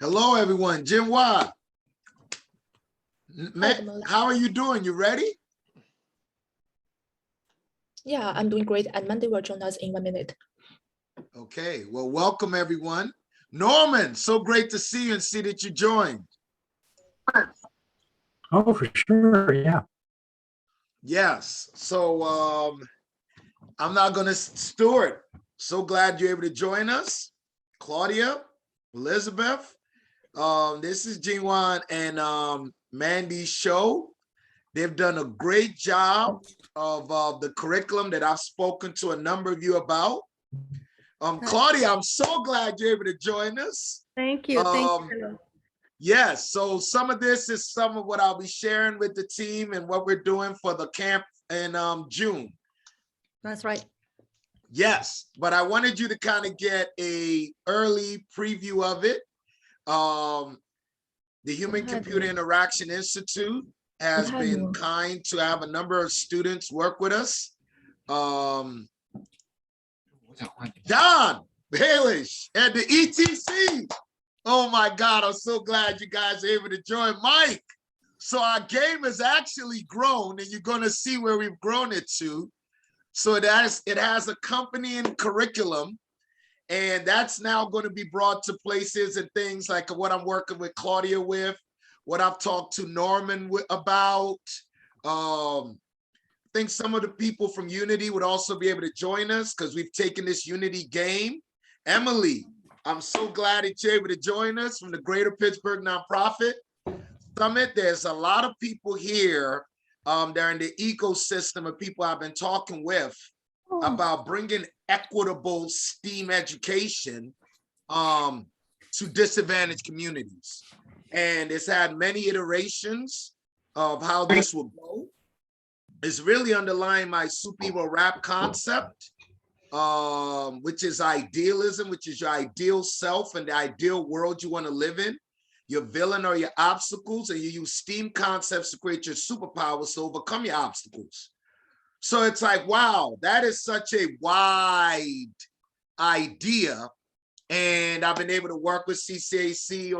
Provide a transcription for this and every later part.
Hello, everyone. Jinhua, how are you doing? You ready? Yeah, I'm doing great. And Mandy will join us in 1 minute. Okay, well, welcome, everyone. Norman, so great to see you and see that you joined. Oh, for sure, yeah. Yes, so I'm not going to, Stuart, so glad you're able to join us. Claudia, Elizabeth, this is Jinhua and Mandy's show. They've done a great job of the curriculum that I've spoken to a number of you about. Claudia, I'm so glad you're able to join us. Thank you. Thank you. Yes, so some of this is some of what I'll be sharing with the team and what we're doing for the camp in June. That's right. Yes, but I wanted you to kind of get a early preview of it. The Human Computer Interaction Institute has been kind to have a number of students work with us. Don Baelish at the ETC. Oh my God, I'm so glad you guys are able to join. Mike, so our game has actually grown and you're gonna see where we've grown it to. So it has accompanying curriculum, and that's now gonna be brought to places and things like what I'm working with Claudia with, what I've talked to Norman about. I think some of the people from Unity would also be able to join us because we've taken this Unity game. Emily, I'm so glad that you're able to join us from the Greater Pittsburgh Nonprofit Summit. There's a lot of people here. They're in the ecosystem of people I've been talking with about bringing equitable STEAM education to disadvantaged communities. And it's had many iterations of how this will go. It's really underlying my superhero rap concept, which is idealism, which is your ideal self and the ideal world you want to live in. Your villain are your obstacles, and you use STEAM concepts to create your superpowers to overcome your obstacles. So it's like, wow, that is such a wide idea. And I've been able to work with CCAC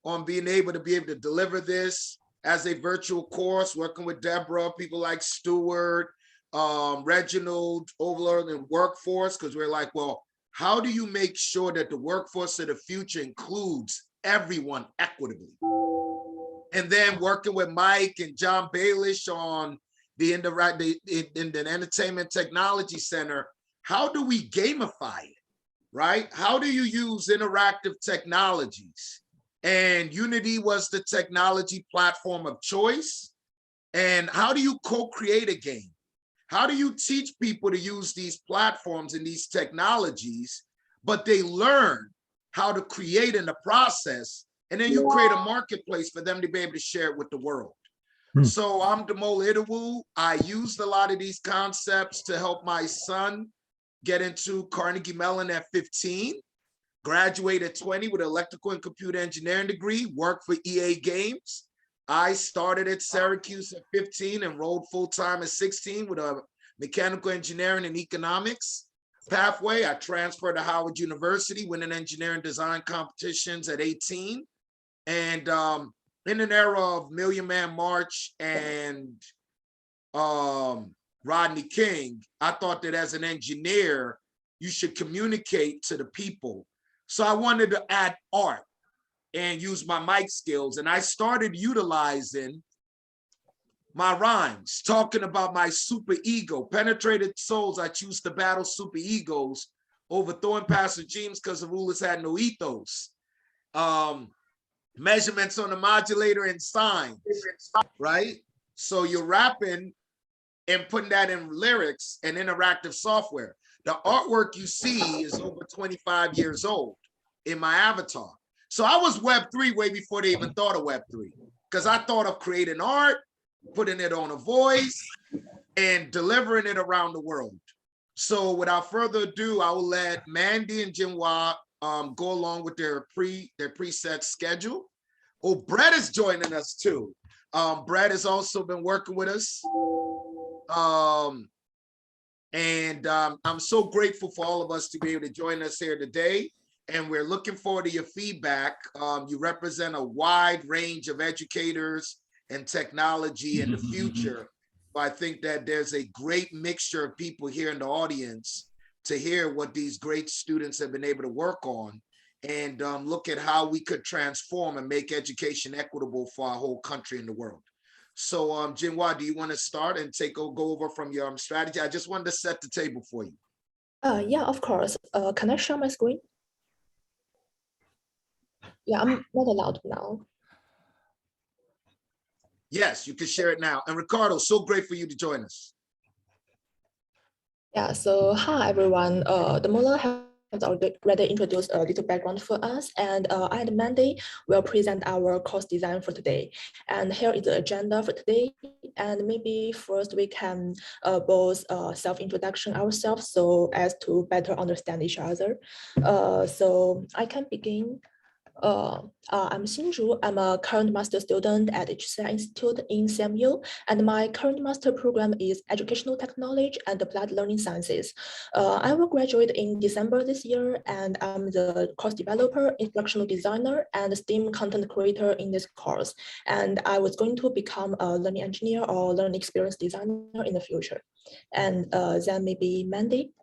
on being able to deliver this as a virtual course, working with Deborah, people like Stuart, Reginald, Overlord, and Workforce, because we're like, well, how do you make sure that the workforce of the future includes everyone equitably? And then working with Mike and John Baelish on the Entertainment Technology Center, how do we gamify it, right? How do you use interactive technologies? And Unity was the technology platform of choice. And how do you co-create a game? How do you teach people to use these platforms and these technologies, but they learn how to create in the process, and then you create a marketplace for them to be able to share it with the world. So I'm Damol Idawu. I used a lot of these concepts to help my son get into Carnegie Mellon at 15, graduate at 20 with an electrical and computer engineering degree, worked for EA Games. I started at Syracuse at 15, enrolled full-time at 16 with a mechanical engineering and economics pathway. I transferred to Howard University, winning engineering design competitions at 18. And in an era of Million Man March and Rodney King, I thought that as an engineer, you should communicate to the people. So I wanted to add art and use my mic skills. And I started utilizing my rhymes, talking about my super ego. Penetrated souls, I choose to battle super egos, overthrowing past regimes because the rulers had no ethos. Measurements on the modulator and signs, right? So you're rapping and putting that in lyrics and interactive software. The artwork you see is over 25 years old in my avatar. So I was Web3 way before they even thought of Web3, because I thought of creating art, putting it on a voice, and delivering it around the world. So without further ado, I will let Mandy and Jinhua go along with their preset schedule. Oh, Brett is joining us too. Brett has also been working with us. I'm so grateful for all of us to be able to join us here today. and we're looking forward to your feedback. You represent a wide range of educators and technology in the future. But I think that there's a great mixture of people here in the audience to hear what these great students have been able to work on, and look at how we could transform and make education equitable for our whole country and the world. So Jinhua, do you want to start and go over from your strategy? I just wanted to set the table for you. Yeah, of course. Can I share my screen? Yeah, I'm not allowed now. Yes, you can share it now. And Ricardo, so great for you to join us. Yeah, so hi everyone. The Mola has already introduced a little background for us, and I and Mandy will present our course design for today. And here is the agenda for today. And maybe first we can both self-introduction ourselves so as to better understand each other. So I can begin. I'm Xinzhu. I'm a current master student at HCII Institute in CMU, and my current master program is Educational Technology and Applied Learning Sciences. I will graduate in December this year, and I'm the course developer, instructional designer, and STEAM content creator in this course. And I was going to become a learning engineer or learning experience designer in the future. And then maybe Mandy.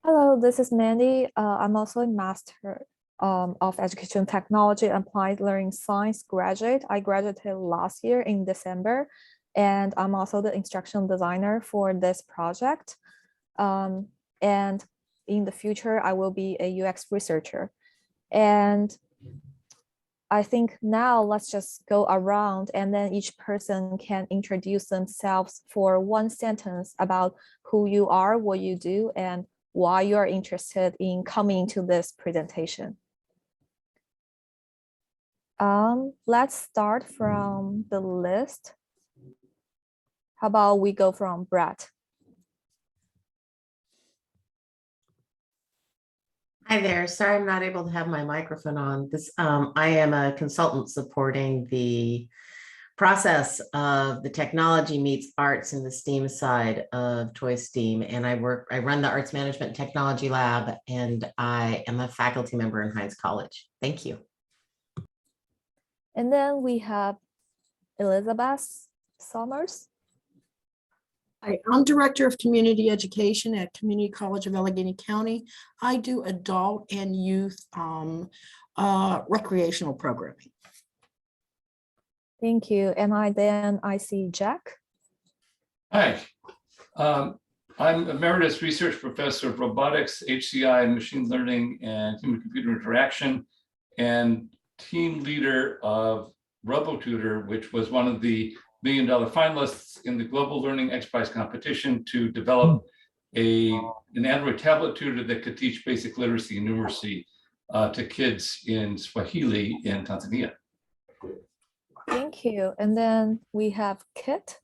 Hello, this is Mandy. I'm also a master of Education Technology and Applied Learning Science graduate. I graduated last year in December, and I'm also the instructional designer for this project. And in the future, I will be a UX researcher. And I think now let's just go around and then each person can introduce themselves for one sentence about who you are, what you do, and why you're interested in coming to this presentation. Let's start from the list. How about we go from Brett? Hi there. Sorry, I'm not able to have my microphone on. I am a consultant supporting the process of the technology meets arts in the STEAM side of TOYZSTEAM, and I run the Arts Management Technology Lab, and I am a faculty member in Hines College. Thank you. And then we have Elizabeth Summers. I'm Director of Community Education at Community College of Allegheny County. I do adult and youth recreational programming. Thank you. And I see Jack. Hi, I'm Emeritus Research Professor of Robotics, HCI, Machine Learning, and Human-Computer Interaction, and team leader of RoboTutor, which was one of the $1 million finalists in the Global Learning X Prize competition to develop an Android tablet tutor that could teach basic literacy and numeracy to kids in Swahili in Tanzania. Thank you. And then we have Kit.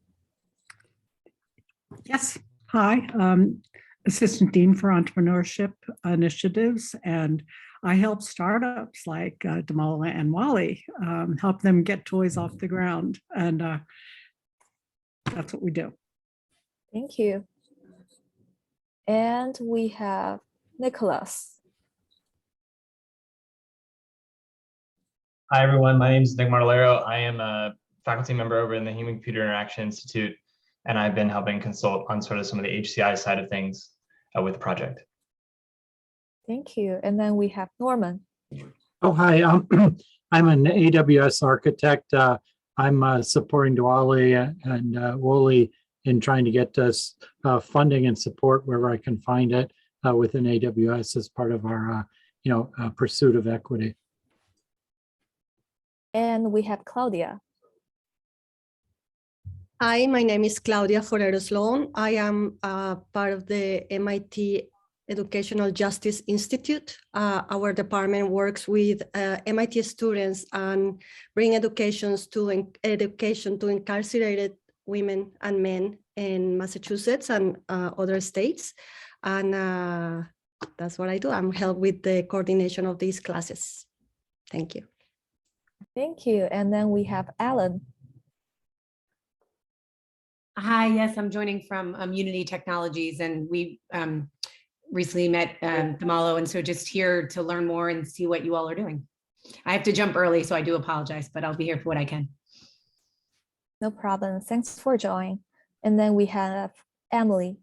Yes. Hi, Assistant Dean for Entrepreneurship Initiatives, and I help startups like Damola and Wally, help them get toys off the ground. And that's what we do. Thank you. And we have Nicholas. Hi, everyone. My name is Nick Martellero. I am a faculty member over in the Human Computer Interaction Institute, and I've been helping consult on sort of some of the HCI side of things with the project. Thank you. And then we have Norman. Oh, hi. I'm an AWS architect. I'm supporting Dwali and Wooly in trying to get us funding and support wherever I can find it within AWS as part of our pursuit of equity. And we have Claudia. Hi, my name is Claudia Forero Sloan. I am part of the MIT Educational Justice Institute. Our department works with MIT students and bring education to incarcerated women and men in Massachusetts and other states. And that's what I do. I'm help with the coordination of these classes. Thank you. Thank you. And then we have Alan. Hi, yes, I'm joining from Unity Technologies, and recently met Damalo, and so just here to learn more and see what you all are doing. I have to jump early, so I do apologize, but I'll be here for what I can. No problem. Thanks for joining. And then we have Emily.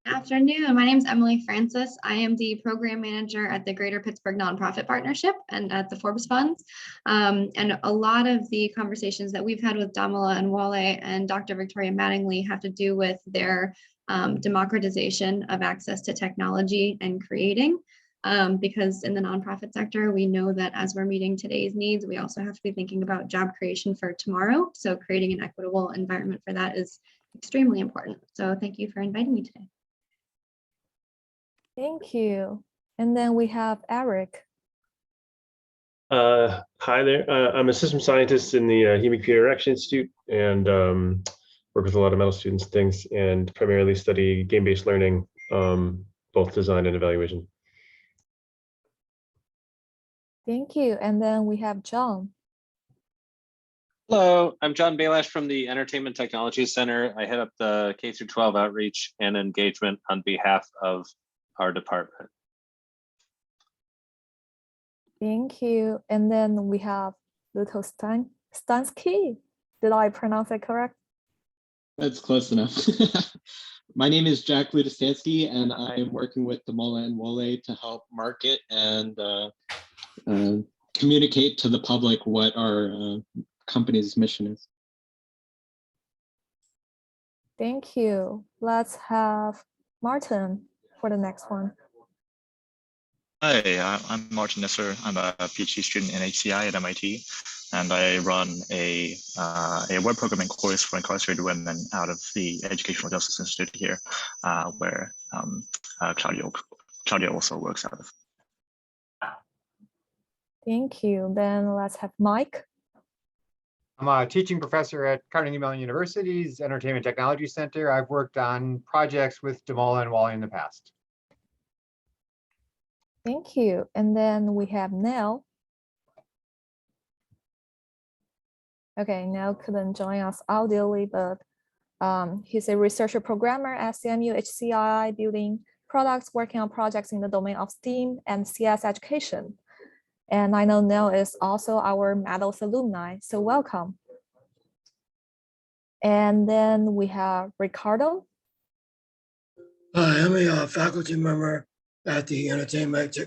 Afternoon, my name is Emily Francis. I am the program manager at the Greater Pittsburgh Nonprofit Partnership and at the Forbes Funds. And a lot of the conversations that we've had with Damala and Wale and Dr. Victoria Mattingly have to do with their democratization of access to technology and creating. Because in the nonprofit sector, we know that as we're meeting today's needs, we also have to be thinking about job creation for tomorrow. So creating an equitable environment for that is extremely important. So thank you for inviting me today. Thank you. And then we have Eric. Hi there. I'm a system scientist in the Human Computer Interaction Institute and work with a lot of medical students and things, and primarily study game-based learning, both design and evaluation. Thank you. And then we have John. Hello, I'm John Bailash from the Entertainment Technology Center. I head up the K-12 outreach and engagement on behalf of our department. Thank you. And then we have Little Stansky. Did I pronounce it correct? That's close enough. My name is Jack Ludostansky, and I'm working with Damola and Wale to help market and communicate to the public what our company's mission is. Thank you. Let's have Martin for the next one. Hi, I'm Martin Nisser. I'm a PhD student in HCII at MIT, and I run a web programming course for incarcerated women out of the Educational Justice Institute here, where Claudia also works out of. Thank you. Then let's have Mike. I'm a teaching professor at Carnegie Mellon University's Entertainment Technology Center. I've worked on projects with Damola and Wale in the past. Thank you. And then we have Nell. Okay, Nell couldn't join us audially, but he's a researcher programmer at CMU HCII, building products, working on projects in the domain of STEAM and CS education. And I know Nell is also our medals alumni, so welcome. And then we have Ricardo. Hi, I'm a faculty member at the Entertainment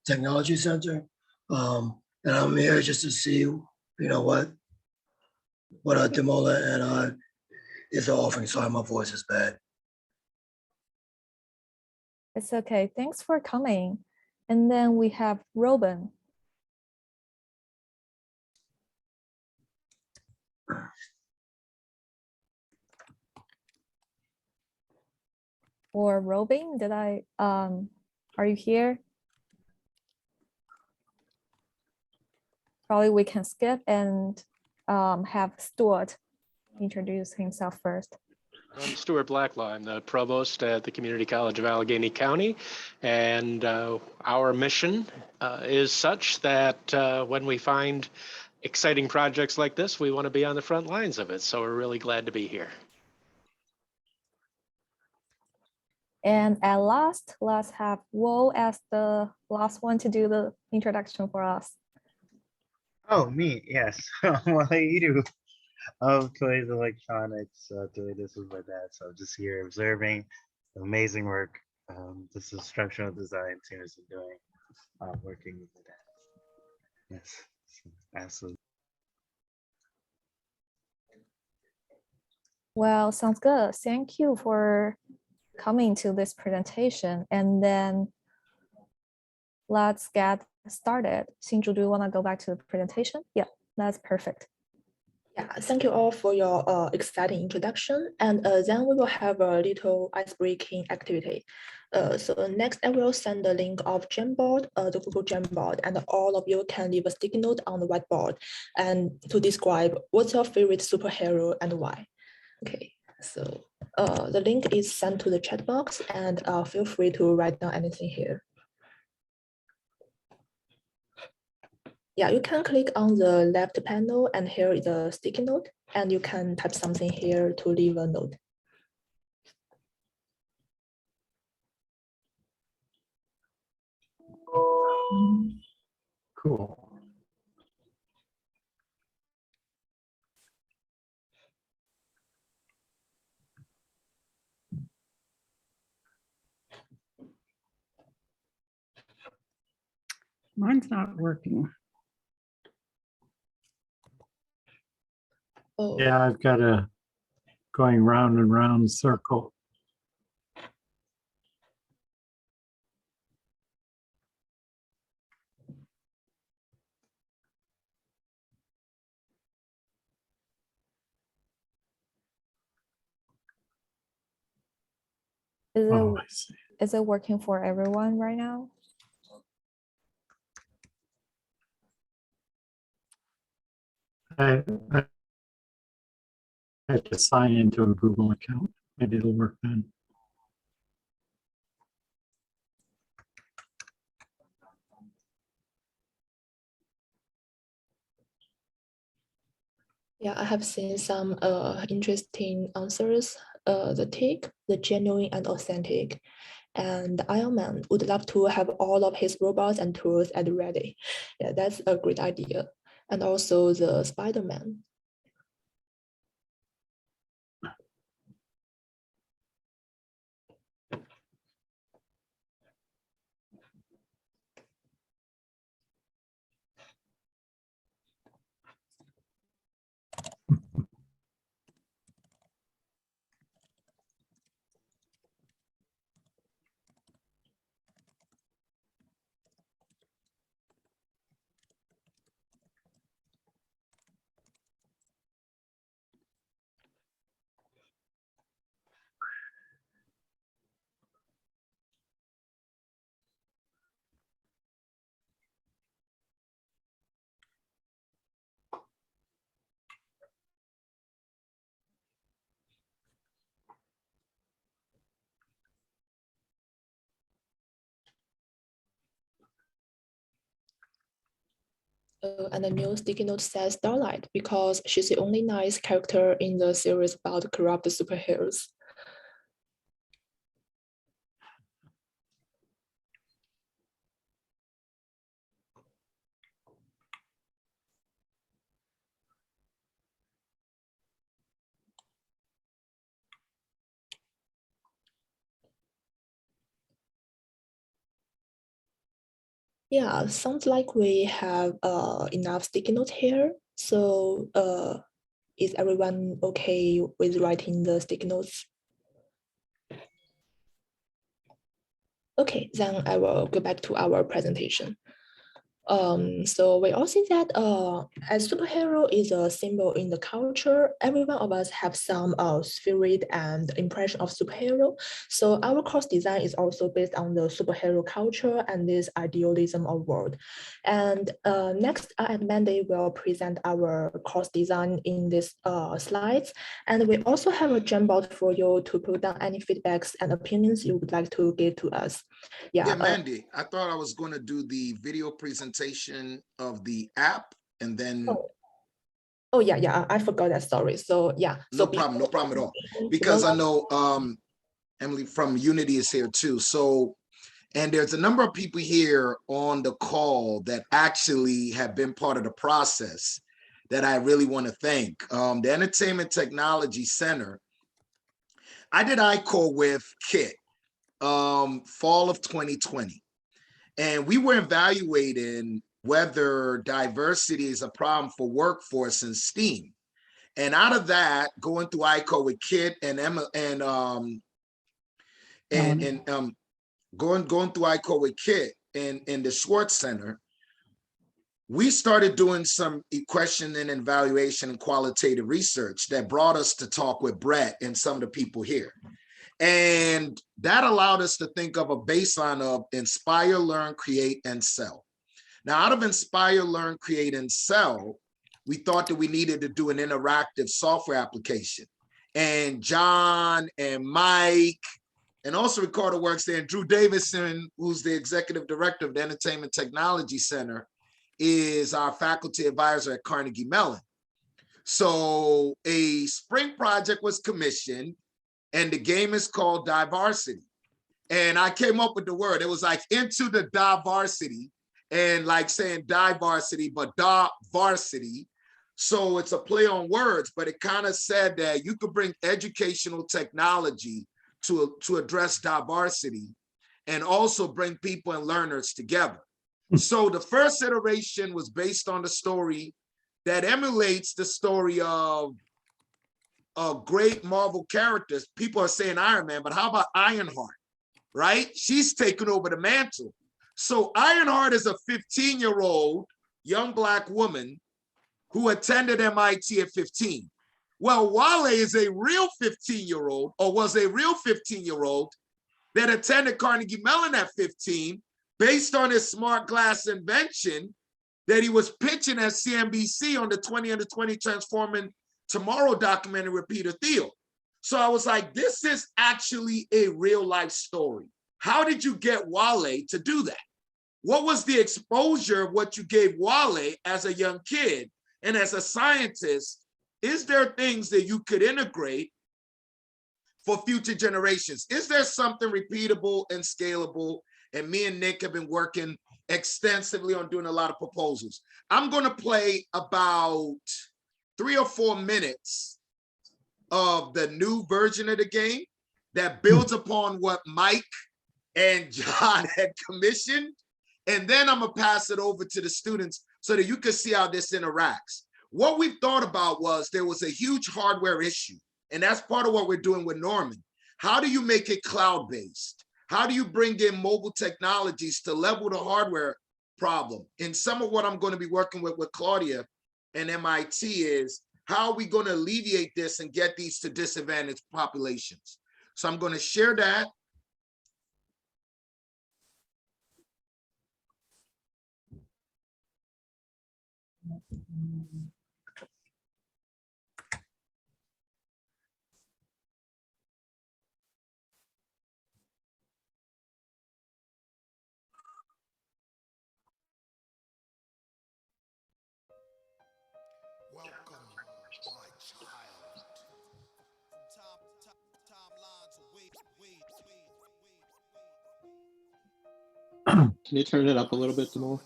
Technology Center. And I'm here just to see, what Damola and is offering. Sorry, my voice is bad. It's okay. Thanks for coming. And then we have Robin. Or Robin, did I, are you here? Probably we can skip and have Stuart introduce himself first. I'm Stuart Blacklaw. I'm the provost at the Community College of Allegheny County, and our mission is such that when we find exciting projects like this, we want to be on the front lines of it. So we're really glad to be here. And at last, let's have Wo as the last one to do the introduction for us. Oh, me, yes. What do you do? Of Toys Electronics, doing this with my dad. So I'm just here observing the amazing work this instructional design team is doing, working with my dad. Yes, absolutely. Well, sounds good. Thank you for coming to this presentation. And then let's get started. Xinju, do you want to go back to the presentation? Yeah, that's perfect. Yeah, thank you all for your exciting introduction. And then we will have a little ice-breaking activity. So next, I will send the link of Jamboard, the Google Jamboard, and all of you can leave a sticky note on the whiteboard and to describe what's your favorite superhero and why. Okay, so the link is sent to the chat box, and feel free to write down anything here. Yeah, you can click on the left panel, and here is a sticky note, and you can type something here to leave a note. Cool. Mine's not working. Oh, Yeah, I've got a going round and round circle. Oh, I see. Is it working for everyone right now? I have to sign into a Google account. Maybe it'll work then. yeah, I have seen some interesting answers. The tick, the genuine and authentic. And Iron Man would love to have all of his robots and tools at ready. Yeah, that's a great idea. And also the Spider-Man. And the new sticky note says Starlight because she's the only nice character in the series about corrupt superheroes. Yeah, sounds like we have enough sticky notes here. So is everyone okay with writing the sticky notes? Okay, then I will go back to our presentation. So we all see that as superhero is a symbol in the culture, every one of us have some spirit and impression of superhero. So our course design is also based on the superhero culture and this idealism of world. And next, I and Mandy will present our course design in this slides. And we also have a Jamboard for you to put down any feedbacks and opinions you would like to give to us. Yeah, Mandy, I thought I was going to do the video presentation of the app and then. Oh yeah, I forgot that. Sorry. So yeah. No problem at all. Because I know Emily from Unity is here too. So, and there's a number of people here on the call that actually have been part of the process that I really want to thank. The Entertainment Technology Center, I did ICO with Kit, fall of 2020. And we were evaluating whether diversity is a problem for workforce in STEAM. And out of that, going through ICO with Kit and Emma and going through ICO with Kit in the Schwartz Center, we started doing some questioning and evaluation and qualitative research that brought us to talk with Brett and some of the people here. And that allowed us to think of a baseline of inspire, learn, create, and sell. Now, out of inspire, learn, create, and sell, we thought that we needed to do an interactive software application. And John and Mike, and also Ricardo works there, and Drew Davison, who's the executive director of the Entertainment Technology Center, is our faculty advisor at Carnegie Mellon. So a spring project was commissioned, and the game is called Diversity. And I came up with the word. It was like into the diversity. and like saying diversity, but da varsity. So it's a play on words, but it kind of said that you could bring educational technology to address diversity and also bring people and learners together. So the first iteration was based on the story that emulates the story of great Marvel characters. People are saying Iron Man, but how about Ironheart, right? She's taken over the mantle. So Ironheart is a 15-year-old young Black woman who attended MIT at 15. Well, Wale is a real 15-year-old, or was a real 15-year-old that attended Carnegie Mellon at 15 based on his smart glass invention that he was pitching at CNBC on the 20 Under 20 Transforming Tomorrow documentary with Peter Thiel. So I was like, this is actually a real life story. How did you get Wale to do that? What was the exposure of what you gave Wale as a young kid? And as a scientist, is there things that you could integrate for future generations? Is there something repeatable and scalable? And me and Nick have been working extensively on doing a lot of proposals. I'm going to play about 3 or 4 minutes of the new version of the game that builds upon what Mike and John had commissioned. And then I'm going to pass it over to the students so that you can see how this interacts. What we thought about was there was a huge hardware issue, and that's part of what we're doing with Norman. How do you make it cloud-based? How do you bring in mobile technologies to level the hardware problem? And some of what I'm going to be working with Claudia and MIT is how are we going to alleviate this and get these to disadvantaged populations? So I'm going to share that. Can you turn it up a little bit more?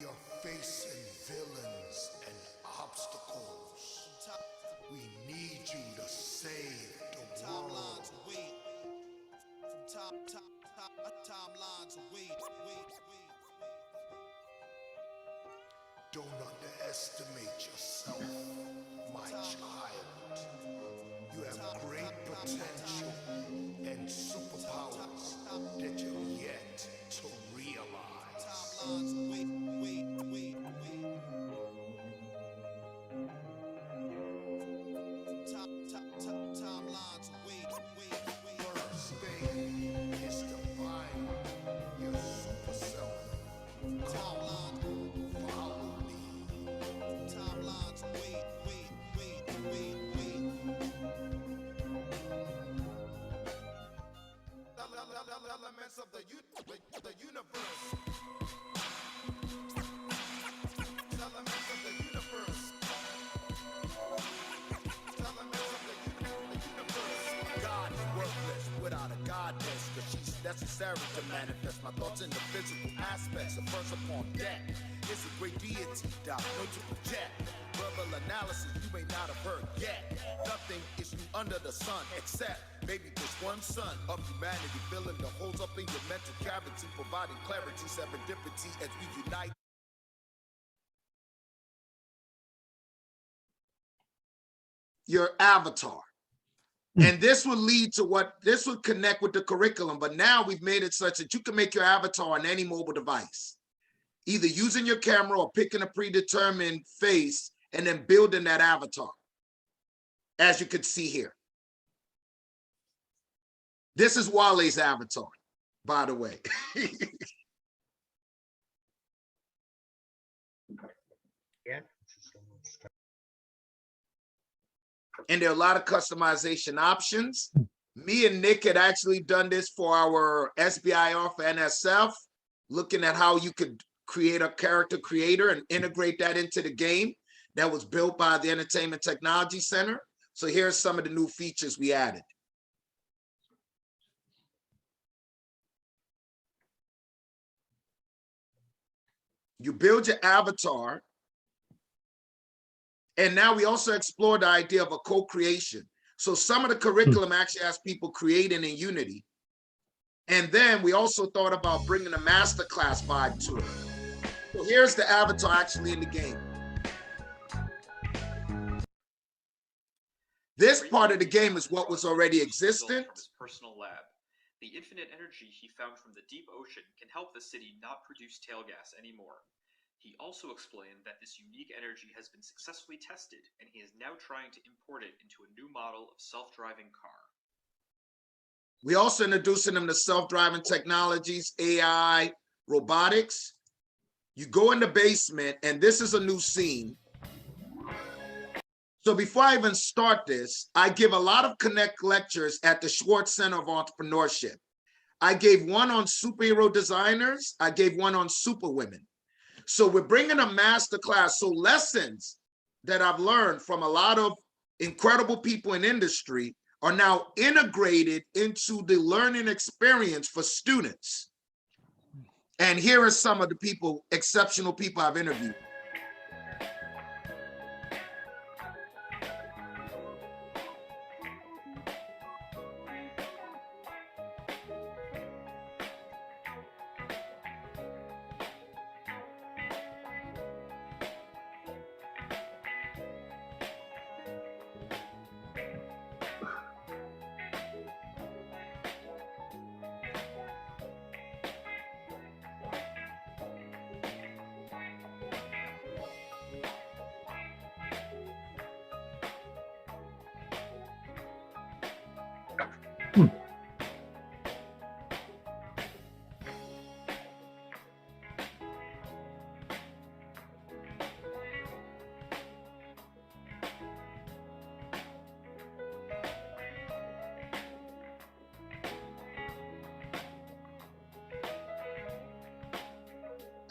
We are facing villains and obstacles. We need you to save the world. Don't underestimate yourself, my child. You have great potential and superpowers that you're yet to realize. First thing is to find your super self. Follow me. Timelines, wait. Elements of the universe. Elements of the universe. Elements of the universe. God is worthless without a goddess, because she's necessary to manifest my thoughts in the physical aspects. The first upon deck is a great deity, no to project. Verbal analysis you may not have heard yet. Nothing is new under the sun except maybe this one son of humanity, filling the holes up in your mental cavity, providing clarity, serendipity as we unite. Your avatar. And this would lead to this would connect with the curriculum, but now we've made it such that you can make your avatar on any mobile device, either using your camera or picking a predetermined face and then building that avatar, as you could see here. This is Wale's avatar, by the way. Yeah. And there are a lot of customization options. Me and Nick had actually done this for our SBIR for NSF, looking at how you could create a character creator and integrate that into the game that was built by the Entertainment Technology Center. So here's some of the new features we added. You build your avatar. And now we also explored the idea of a co-creation. So some of the curriculum actually has people creating in Unity. And then we also thought about bringing a masterclass vibe to it. So here's the avatar actually in the game. This part of the game is what was already existent. Personal lab. The infinite energy he found from the deep ocean can help the city not produce tail gas anymore. He also explained that this unique energy has been successfully tested, and he is now trying to import it into a new model of self-driving car. We also introducing them to self-driving technologies, AI, robotics. You go in the basement, and this is a new scene. So before I even start this, I give a lot of Connect lectures at the Schwartz Center of Entrepreneurship. I gave one on superhero designers. I gave one on superwomen. So we're bringing a master class. So lessons that I've learned from a lot of incredible people in industry are now integrated into the learning experience for students. And here are some of the people, exceptional people I've interviewed.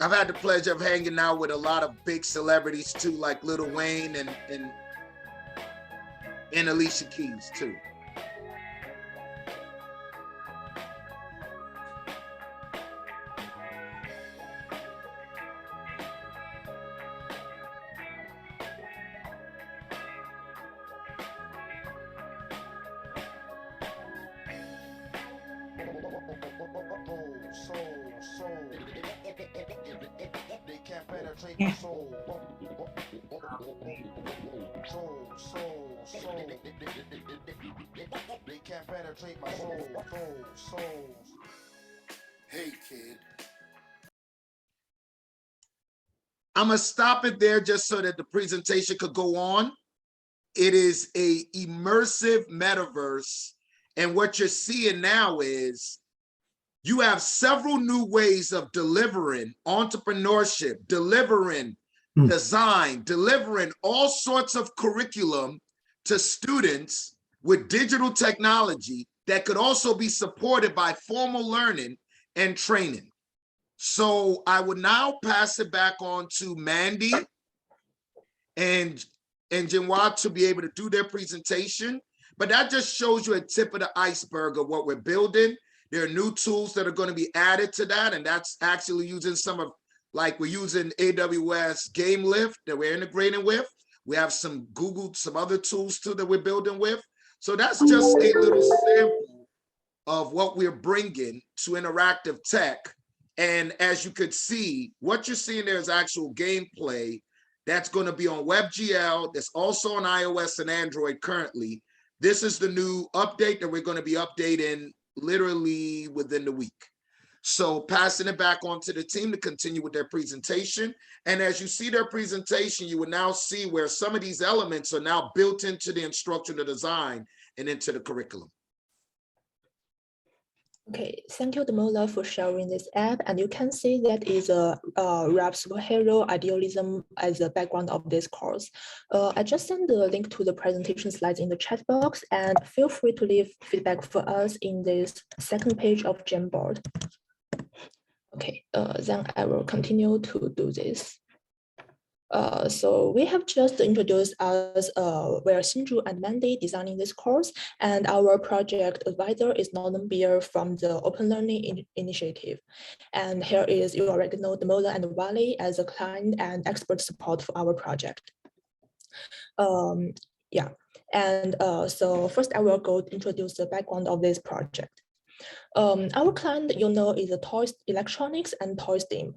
I've had the pleasure of hanging out with a lot of big celebrities too, like Lil Wayne and Alicia Keys too. Hey, kid. I'm gonna stop it there just so that the presentation could go on. It is a immersive metaverse. And what you're seeing now is you have several new ways of delivering entrepreneurship, delivering design, delivering all sorts of curriculum to students with digital technology that could also be supported by formal learning and training. So I would now pass it back on to Mandy and Jinwa to be able to do their presentation. But that just shows you a tip of the iceberg of what we're building. There are new tools that are going to be added to that, and that's actually using some of, like we're using AWS Game Lift that we're integrating with. We have some Google, some other tools too that we're building with. So that's just a little sample of what we're bringing to interactive tech. And as you could see, what you're seeing there is actual gameplay that's going to be on WebGL. That's also on iOS and Android currently. This is the new update that we're going to be updating literally within the week. So passing it back on to the team to continue with their presentation. And as you see their presentation, you will now see where some of these elements are now built into the instructional design and into the curriculum. Okay, thank you, Damola, for sharing this app. And you can see that is a rap superhero idealism as the background of this course. I just sent the link to the presentation slides in the chat box, and feel free to leave feedback for us in this second page of Jamboard. Okay, then I will continue to do this. So we have just introduced us where Xinju and Mandy designing this course, and our project advisor is Northern Beer from the Open Learning Initiative. And here is, you already know, Demola and Wally as a client and expert support for our project. Yeah, and so first I will go introduce the background of this project. Our client, you know, is a Toys Electronics and TOYZSTEAM.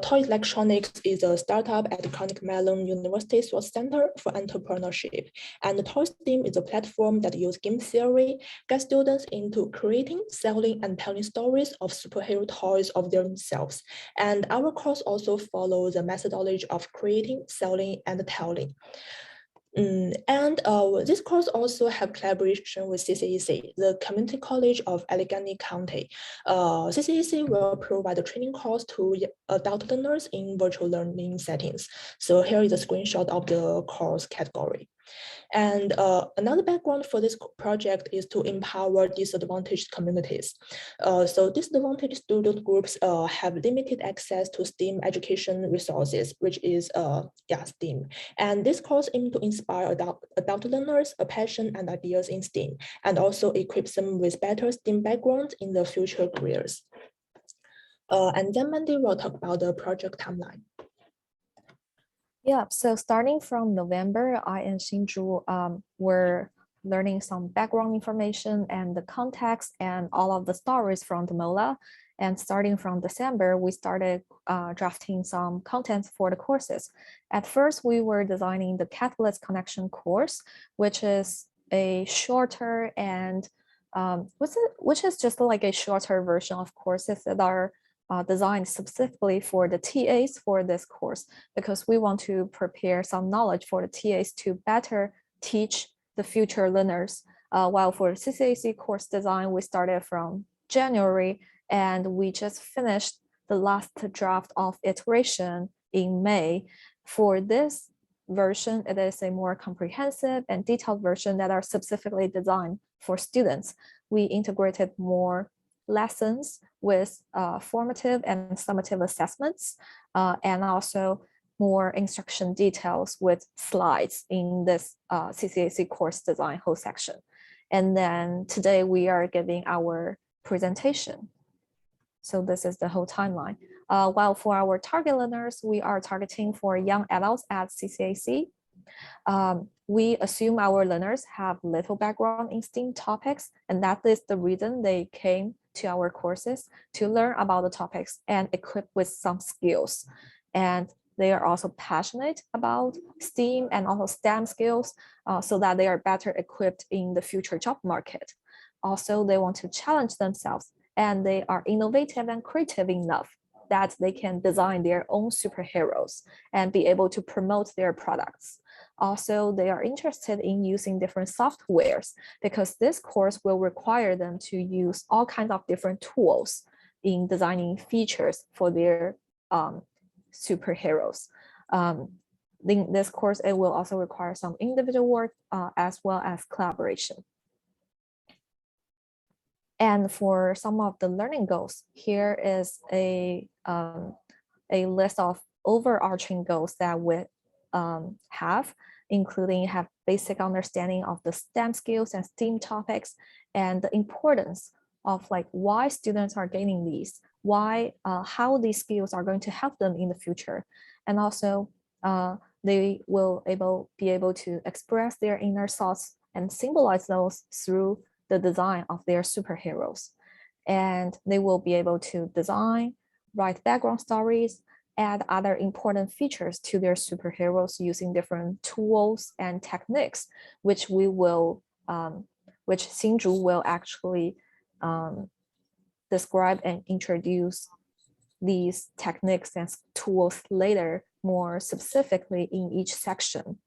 Toys Electronics is a startup at Carnegie Mellon University Resource Center for Entrepreneurship. And TOYZSTEAM is a platform that uses game theory, get students into creating, selling, and telling stories of superhero toys of themselves. And our course also follows the methodology of creating, selling, and telling. This course also have collaboration with CCEC, the Community College of Allegheny County. CCEC will provide a training course to adult learners in virtual learning settings. So here is a screenshot of the course category. And another background for this project is to empower disadvantaged communities. So disadvantaged student groups have limited access to STEAM education resources, which is STEAM. And this course aims to inspire adult learners a passion and ideas in STEAM, and also equips them with better STEAM backgrounds in the future careers. And then Mandy will talk about the project timeline. Yeah, so starting from November, I and Xinju were learning some background information and the context and all of the stories from the MOLA. And starting from December, we started drafting some content for the courses. At first, we were designing the Catalyst Connection course, which is a shorter and which is just like a shorter version of courses that are designed specifically for the TAs for this course, because we want to prepare some knowledge for the TAs to better teach the future learners. While for CCAC course design, we started from January and we just finished the last draft of iteration in May. For this version, it is a more comprehensive and detailed version that are specifically designed for students. We integrated more lessons with formative and summative assessments, and also more instruction details with slides in this CCAC course design whole section. And then today we are giving our presentation. So this is the whole timeline. While for our target learners, we are targeting for young adults at CCAC. We assume our learners have little background in STEAM topics, and that is the reason they came to our courses to learn about the topics and equipped with some skills. And they are also passionate about STEAM and also STEM skills so that they are better equipped in the future job market. Also, they want to challenge themselves and they are innovative and creative enough that they can design their own superheroes and be able to promote their products. Also, they are interested in using different softwares because this course will require them to use all kinds of different tools in designing features for their superheroes. In this course, it will also require some individual work as well as collaboration. And for some of the learning goals, here is a list of overarching goals that we have, including have basic understanding of the STEM skills and STEAM topics and the importance of like why students are gaining these, why, how these skills are going to help them in the future. And also they will be able to express their inner thoughts and symbolize those through the design of their superheroes. And they will be able to design, write background stories, add other important features to their superheroes using different tools and techniques, which we will, which Xinju will actually describe and introduce these techniques and tools later more specifically in each section.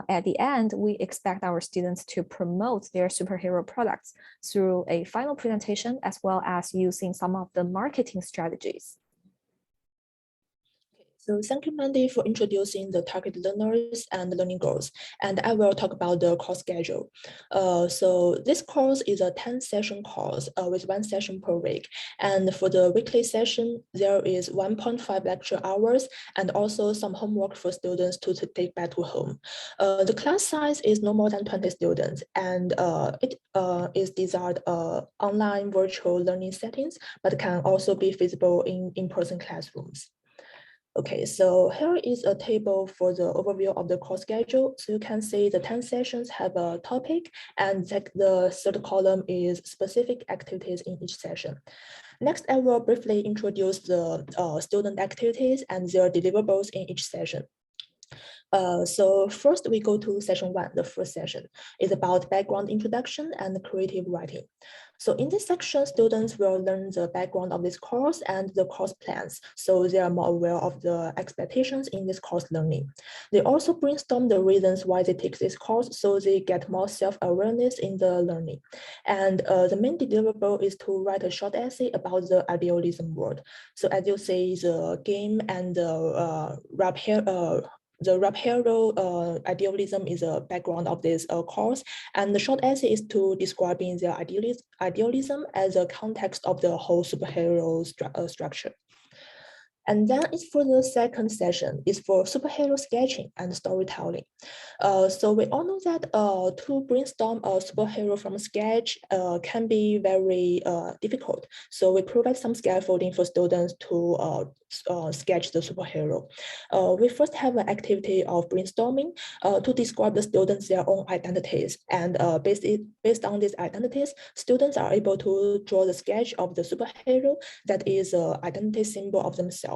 At the end, we expect our students to promote their superhero products through a final presentation as well as using some of the marketing strategies. So thank you, Mandy, for introducing the target learners and learning goals. And I will talk about the course schedule. So this course is a 10-session course with 1 session per week. And for the weekly session, there is 1.5 lecture hours and also some homework for students to take back to home. The class size is no more than 20 students, and it is designed online virtual learning settings, but can also be feasible in in-person classrooms. Okay, so here is a table for the overview of the course schedule. So you can see the 10 sessions have a topic, and the third column is specific activities in each session. Next, I will briefly introduce the student activities and their deliverables in each session. So first we go to session 1, the first session is about background introduction and creative writing. So in this section, students will learn the background of this course and the course plans, so they are more aware of the expectations in this course learning. They also brainstorm the reasons why they take this course, so they get more self-awareness in the learning. And the main deliverable is to write a short essay about the idealism word. So as you say, the game and the rap hero idealism is a background of this course, and the short essay is to describing the idealism as a context of the whole superhero structure. And then it's for the second session, it's for superhero sketching and storytelling. So we all know that to brainstorm a superhero from sketch can be very difficult. So we provide some scaffolding for students to sketch the superhero. We first have an activity of brainstorming to describe the students their own identities. And based on these identities, students are able to draw the sketch of the superhero that is an identity symbol of themselves.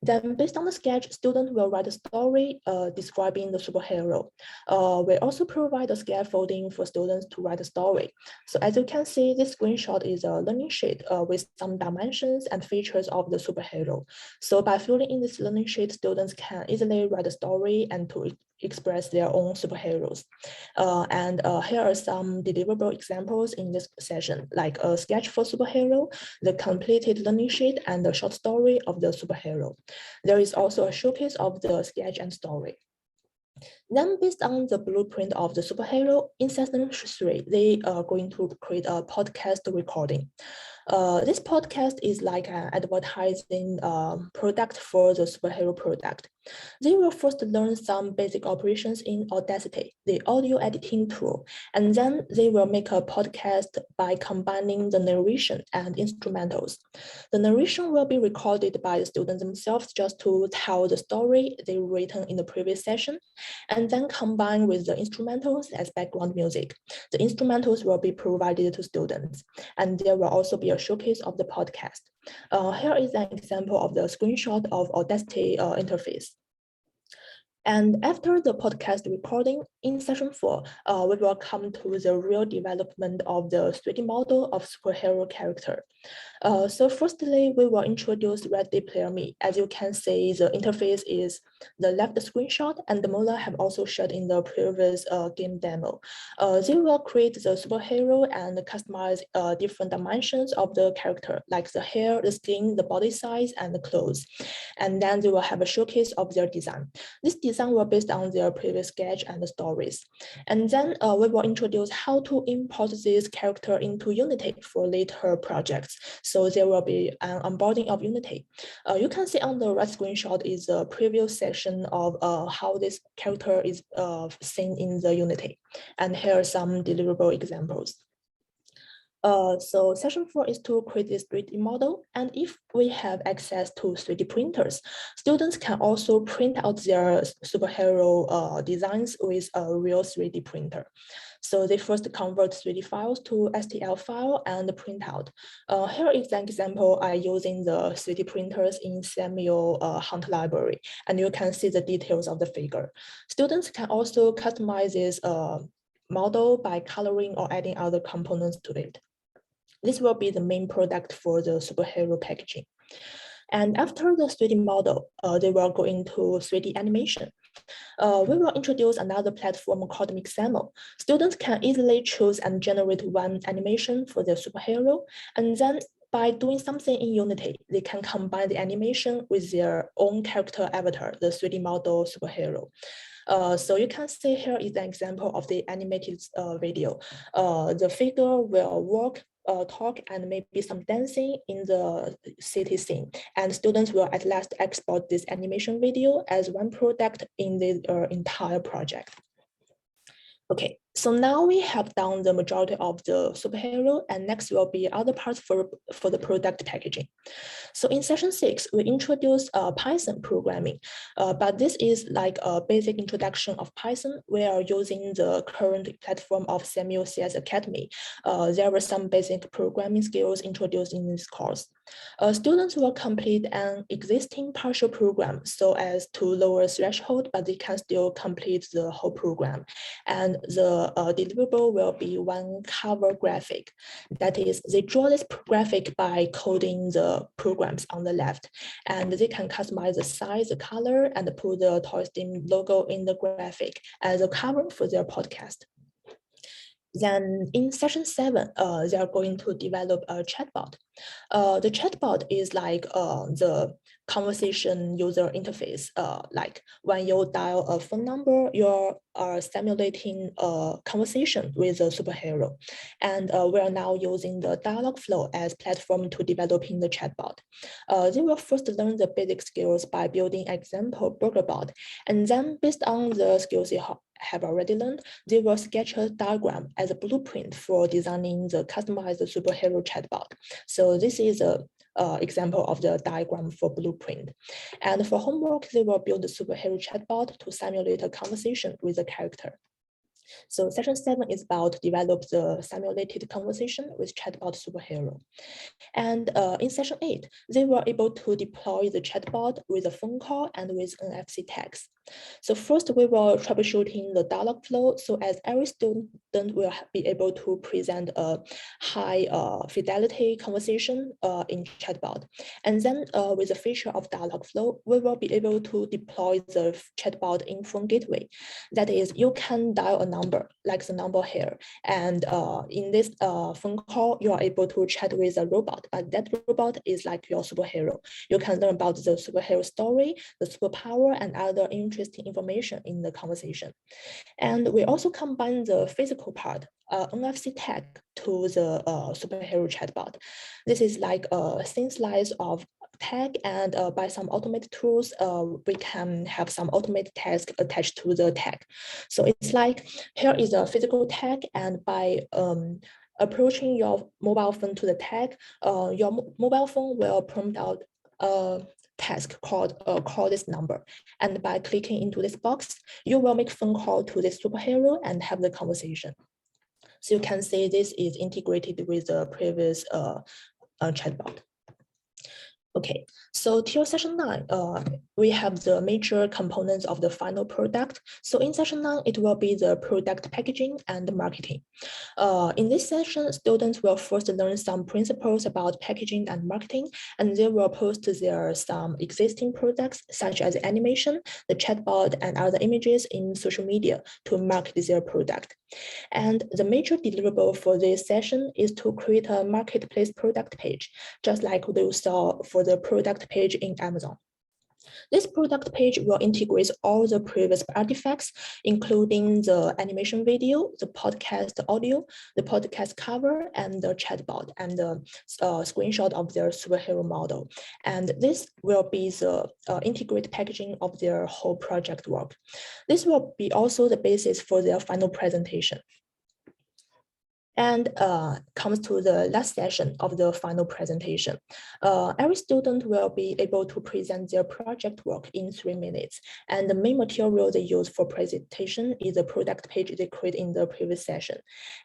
Then based on the sketch, students will write a story describing the superhero. We also provide a scaffolding for students to write a story. So as you can see, this screenshot is a learning sheet with some dimensions and features of the superhero. So by filling in this learning sheet, students can easily write a story and to express their own superheroes. Here are some deliverable examples in this session, like a sketch for superhero, the completed learning sheet, and the short story of the superhero. There is also a showcase of the sketch and story. Then based on the blueprint of the superhero, in session 3, they are going to create a podcast recording. This podcast is like an advertising product for the superhero product. They will first learn some basic operations in Audacity, the audio editing tool, and then they will make a podcast by combining the narration and instrumentals. The narration will be recorded by the students themselves just to tell the story they written in the previous session, and then combined with the instrumentals as background music. The instrumentals will be provided to students, and there will also be a showcase of the podcast. Here is an example of the screenshot of Audacity interface. And after the podcast recording, in session 4, we will come to the real development of the 3D model of superhero character. So firstly, we will introduce Ready Player Me. As you can see, the interface is the left screenshot, and the Mola have also shared in the previous game demo. They will create the superhero and customize different dimensions of the character, like the hair, the skin, the body size, and the clothes. And then they will have a showcase of their design. This design will be based on their previous sketch and the stories. And then we will introduce how to import this character into Unity for later projects. So there will be an onboarding of Unity. You can see on the right screenshot is a preview section of how this character is seen in the Unity. And here are some deliverable examples. So session 4 is to create this 3D model. And if we have access to 3D printers, students can also print out their superhero designs with a real 3D printer. So they first convert 3D files to STL file and print out. Here is an example I using the 3D printers in Samuel Hunt library, and you can see the details of the figure. Students can also customize this model by coloring or adding other components to it. This will be the main product for the superhero packaging. And after the 3D model, they will go into 3D animation. We will introduce another platform called Mixamo. Students can easily choose and generate one animation for their superhero, and then by doing something in Unity, they can combine the animation with their own character avatar, the 3D model superhero. So you can see here is an example of the animated video. The figure will walk, talk, and maybe some dancing in the city scene. And students will at last export this animation video as one product in the entire project. Okay, so now we have done the majority of the superhero, and next will be other parts for the product packaging. So in session 6, we introduce Python programming, but this is like a basic introduction of Python. We are using the current platform of Samuel CS Academy. There were some basic programming skills introduced in this course. Students will complete an existing partial program so as to lower threshold, but they can still complete the whole program. And the deliverable will be one cover graphic. That is, they draw this graphic by coding the programs on the left, and they can customize the size, the color, and put the TOYZSTEAM logo in the graphic as a cover for their podcast. Then in session 7, they are going to develop a chatbot. The chatbot is like the conversation user interface. Like when you dial a phone number, you are simulating a conversation with a superhero. And we are now using the Dialogflow as platform to developing the chatbot. They will first learn the basic skills by building example burger bot. And then based on the skills they have already learned, they will sketch a diagram as a blueprint for designing the customized superhero chatbot. So this is a example of the diagram for blueprint. And for homework, they will build the superhero chatbot to simulate a conversation with a character. So session 7 is about develop the simulated conversation with chatbot superhero. And in session 8, they were able to deploy the chatbot with a phone call and with NFC tags. So first we will troubleshooting the Dialogflow so as every student will be able to present a high fidelity conversation in chatbot. And then with the feature of Dialogflow, we will be able to deploy the chatbot in phone gateway. That is, you can dial a number like the number here. And in this phone call, you are able to chat with a robot, but that robot is like your superhero. You can learn about the superhero story, the superpower, and other interesting information in the conversation. And we also combine the physical part, NFC tag, to the superhero chatbot. This is like a thin slice of tag, and by some automated tools, we can have some automated task attached to the tag. So it's like, here is a physical tag, and by approaching your mobile phone to the tag, your mobile phone will prompt out a task called call this number. And by clicking into this box, you will make phone call to this superhero and have the conversation. So you can see this is integrated with the previous chatbot. Okay, so till session 9, we have the major components of the final product. So in session 9, it will be the product packaging and marketing. In this session, students will first learn some principles about packaging and marketing, and they will post their some existing products such as animation, the chatbot, and other images in social media to market their product. And the major deliverable for this session is to create a marketplace product page, just like we saw for the product page in Amazon. This product page will integrate all the previous artifacts, including the animation video, the podcast audio, the podcast cover, and the chatbot, and the screenshot of their superhero model. And this will be the integrated packaging of their whole project work. This will be also the basis for their final presentation. And comes to the last session of the final presentation. Every student will be able to present their project work in 3 minutes. And the main material they use for presentation is the product page they create in the previous session.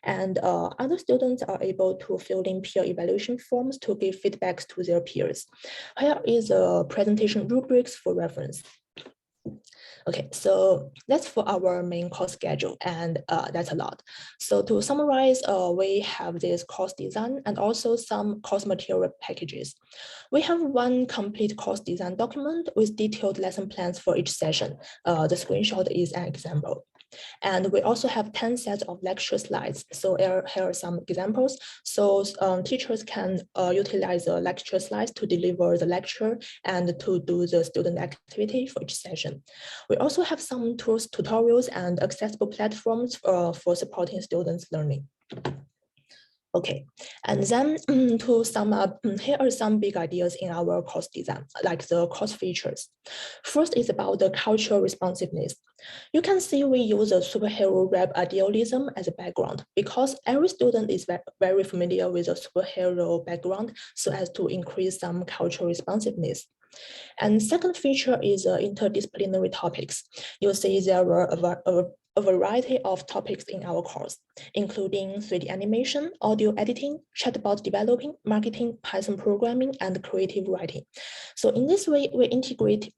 And other students are able to fill in peer evaluation forms to give feedbacks to their peers. Here is a presentation rubrics for reference. Okay, so that's for our main course schedule, and that's a lot. So to summarize, we have this course design and also some course material packages. We have one complete course design document with detailed lesson plans for each session. The screenshot is an example. And we also have 10 sets of lecture slides. So here are some examples. So teachers can utilize the lecture slides to deliver the lecture and to do the student activity for each session. We also have some tools, tutorials, and accessible platforms for supporting students' learning. Okay, and then to sum up, here are some big ideas in our course design, like the course features. First is about the cultural responsiveness. You can see we use a superhero rap idealism as a background because every student is very familiar with a superhero background so as to increase some cultural responsiveness. And second feature is interdisciplinary topics. You'll see there are a variety of topics in our course, including 3D animation, audio editing, chatbot developing, marketing, Python programming, and creative writing. So in this way, we integrate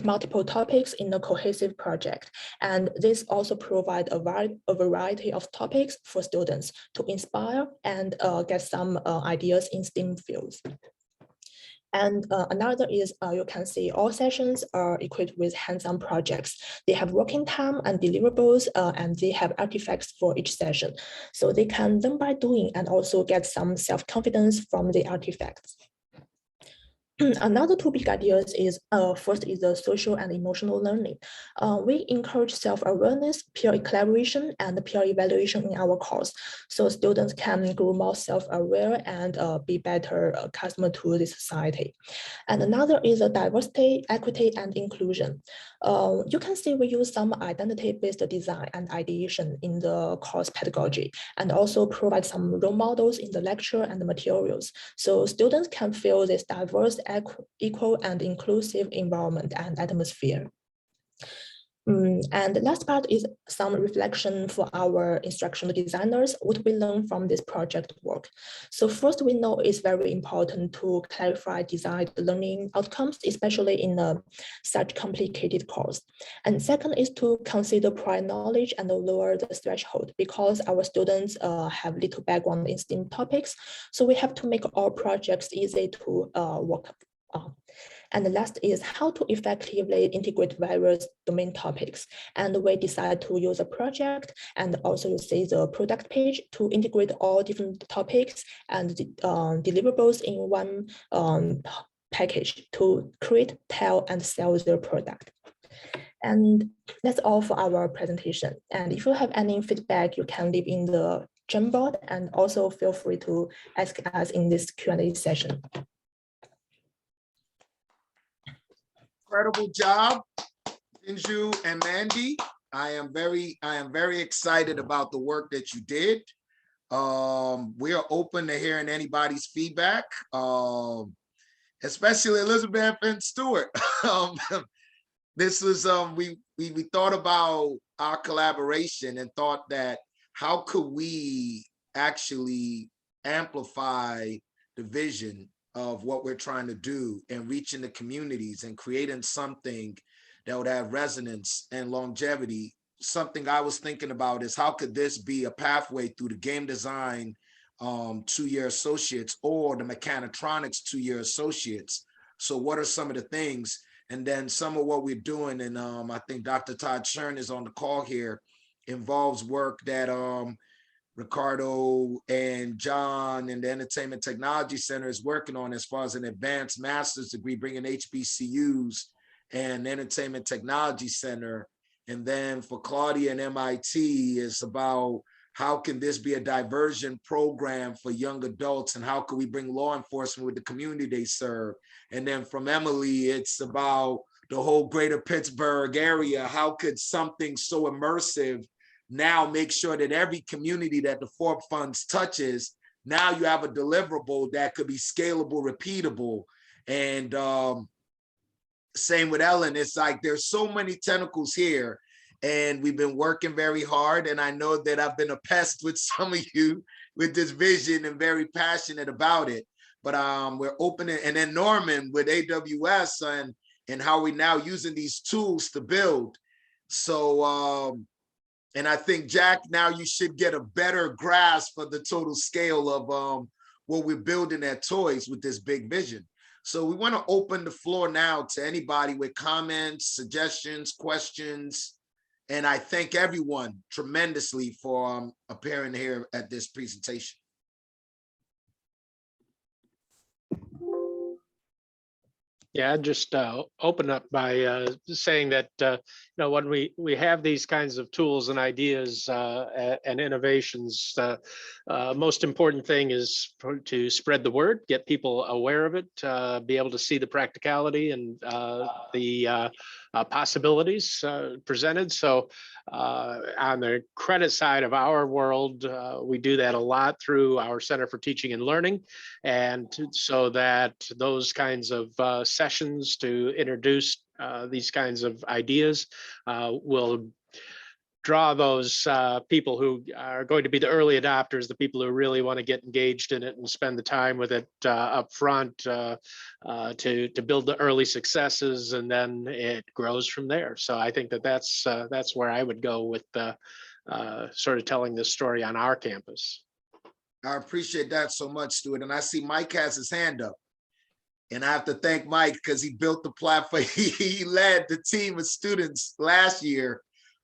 multiple topics in a cohesive project. And this also provides a variety of topics for students to inspire and get some ideas in STEAM fields. And another is you can see all sessions are equipped with hands-on projects. They have working time and deliverables, and they have artifacts for each session. So they can learn by doing and also get some self-confidence from the artifacts. Another two big ideas is first is the social and emotional learning. We encourage self-awareness, peer collaboration, and peer evaluation in our course. So students can grow more self-aware and be better customer to the society. And another is a diversity, equity, and inclusion. You can see we use some identity-based design and ideation in the course pedagogy, and also provide some role models in the lecture and the materials. So students can feel this diverse, equal, and inclusive environment and atmosphere. And the last part is some reflection for our instructional designers, what we learned from this project work. So first, we know it's very important to clarify desired learning outcomes, especially in such complicated course. And second is to consider prior knowledge and lower the threshold because our students have little background in STEAM topics. So we have to make our projects easy to work on. And the last is how to effectively integrate various domain topics. And we decide to use a project and also you see the product page to integrate all different topics and deliverables in one package to create, tell, and sell their product. And that's all for our presentation. And if you have any feedback, you can leave in the Jamboard and also feel free to ask us in this Q&A session. Incredible job, Inju and Mandy. I am very excited about the work that you did. We are open to hearing anybody's feedback, especially Elizabeth and Stuart. This was we thought about our collaboration and thought that how could we actually amplify the vision of what we're trying to do and reaching the communities and creating something that would have resonance and longevity. Something I was thinking about is how could this be a pathway through the game design 2-year associates or the mechatronics 2-year associates. So what are some of the things? And then some of what we're doing, and I think Dr. Todd Shern is on the call here, involves work that Ricardo and John and the Entertainment Technology Center is working on as far as an advanced master's degree, bringing HBCUs and Entertainment Technology Center. And then for Claudia and MIT, it's about how can this be a diversion program for young adults and how can we bring law enforcement with the community they serve? And then from Emily, it's about the whole greater Pittsburgh area. How could something so immersive now make sure that every community that the FORB funds touches, now you have a deliverable that could be scalable, repeatable. And same with Ellen, it's like there's so many tentacles here and we've been working very hard. And I know that I've been a pest with some of you with this vision and very passionate about it. But we're opening, and then Norman with AWS and how we're now using these tools to build. So, and I think, Jack, now you should get a better grasp of the total scale of what we're building at Toys with this big vision. So we want to open the floor now to anybody with comments, suggestions, questions, And I thank everyone tremendously for appearing here at this presentation. Yeah, I'd just open up by saying that when we have these kinds of tools and ideas and innovations, most important thing is to spread the word, get people aware of it, be able to see the practicality and the possibilities presented. So on the credit side of our world, we do that a lot through our Center for Teaching and Learning, and so that those kinds of sessions to introduce these kinds of ideas will draw those people who are going to be the early adopters, the people who really want to get engaged in it and spend the time with it up front to build the early successes, and then it grows from there. So I think that that's where I would go with sort of telling this story on our campus. I appreciate that so much, Stuart. And I see Mike has his hand up. And I have to thank Mike because he built the platform. He led the team of students last year